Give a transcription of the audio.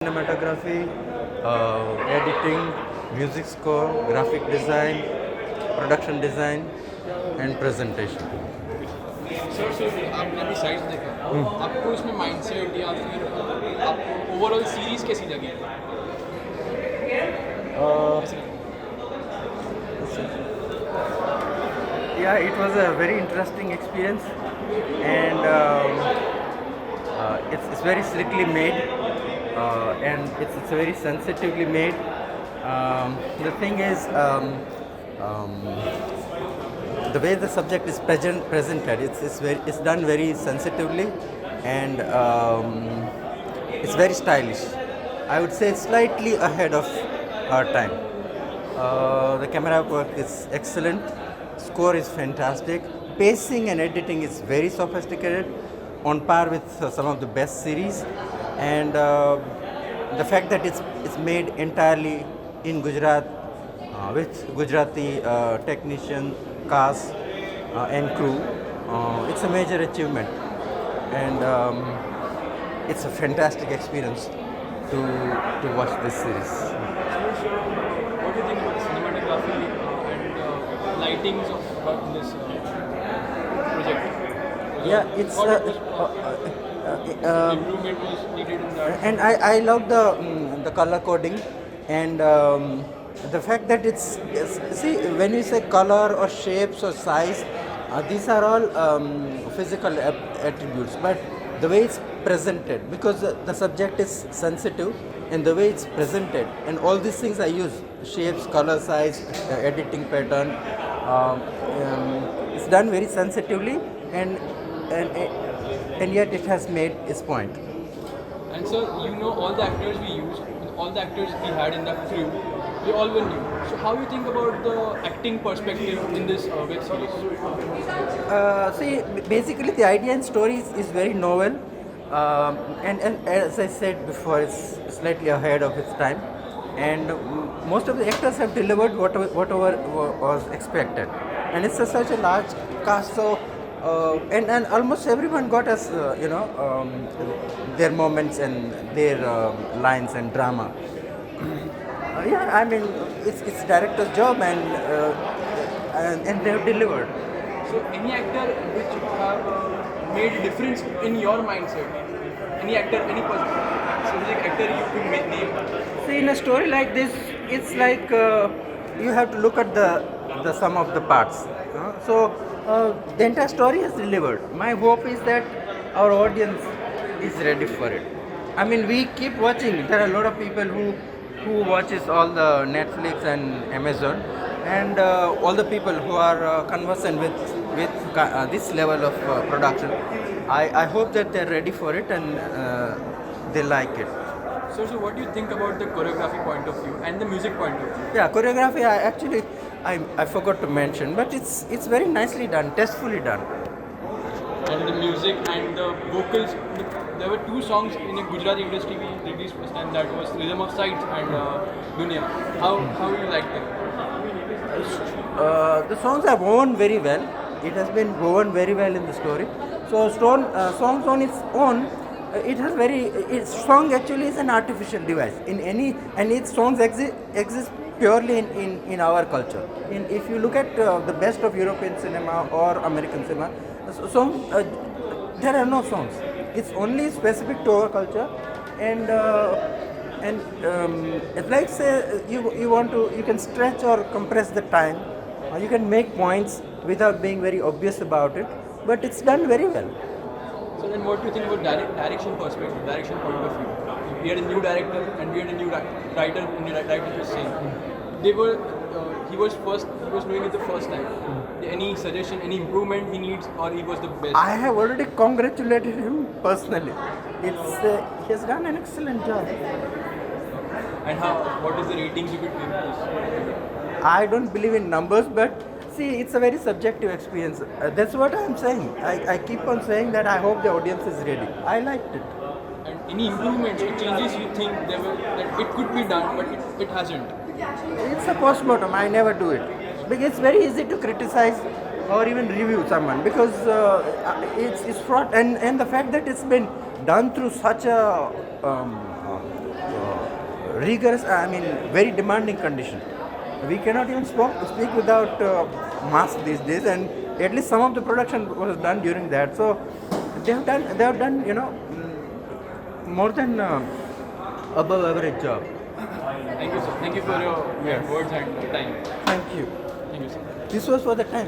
Cinematography, editing, music score, graphic design, production design, and presentation. Sir आपने अभी size देखा आपको इसमें माइंडसेट या फिर आपको ओवरऑल सीरीज कैसी लगी Uh, कैसी लगी? yeah, it was a very interesting experience, and it's very slickly made, and it's very sensitively made. The thing is, um, the way the subject is presented, it's done very sensitively, and it's very stylish. I would say slightly ahead of our time. The camera work is excellent, score is fantastic, pacing and editing is very sophisticated, on par with some of the best series, and the fact that it's made entirely in Gujarat with Gujarati technician, cast, and crew. It's a major achievement, and it's a fantastic experience to watch this series. What do you think about the cinematography and lightings of this project? Yeah, it's What was improvement was needed in that? and I love the color coding, and the fact that see, when you say color or shapes or size, these are all physical attributes, but the way it's presented, because the subject is sensitive, and the way it's presented and all these things I use, shapes, color, size, editing pattern, it's done very sensitively, and and yet it has made its point. And sir, you know all the actors we used, all the actors we had in the crew, they all were new. So how you think about the acting perspective in this web series? See, basically the idea and story is very novel, and as I said before, it's slightly ahead of its time, and most of the actors have delivered whatever was expected, and it's such a large cast, so and almost everyone got us, their moments and their lines and drama. Yeah, I mean, it's director's job, and they have delivered. So any actor which have made a difference in your mindset, any actor, any specific actor you could name. See, in a story like this, it's like you have to look at the sum of the parts. The entire story is delivered. My hope is that our audience is ready for it. I mean, we keep watching. There are a lot of people who watches all the Netflix and Amazon, and all the people who are conversant with this level of production. I hope that they're ready for it, and they like it. So what do you think about the choreography point of view and the music point of view? Yeah, choreography. I forgot to mention, but it's very nicely done, tastefully done. And the music and the vocals. There were two songs in the Gujarati industry we released first time. That was Rhythm of Sight and Dunya. How you like them? The songs are woven very well. It has been woven very well in the story. So songs on its own, it has very. Its song actually is an artificial device. In any and its songs exist purely in our culture. If you look at the best of European cinema or American cinema, there are no songs. It's only specific to our culture, and it's like, say, you can stretch or compress the time, or you can make points without being very obvious about it, but it's done very well. So then what do you think about direction perspective, direction point of view? We had a new director and we had a new writer, and the director was same. They were, he was doing it the first time. Any suggestion, any improvement he needs, or he was the best? I have already congratulated him personally. He has done an excellent job. And what is the ratings you could give this? I don't believe in numbers, but see, it's a very subjective experience. That's what I'm saying. I keep on saying that I hope the audience is ready. I liked it. And any improvements or changes you think that it could be done, but it hasn't? It's a postmortem. I never do it. Because it's very easy to criticize or even review someone, because it's fraught, and the fact that it's been done through such a rigorous, I mean, very demanding condition. We cannot even speak without mask these days, and at least some of the production was done during that. So they have done, more than above average job. Thank you, sir. Thank you for your Yes. words and time. Thank you. Thank you, sir. This was for the time.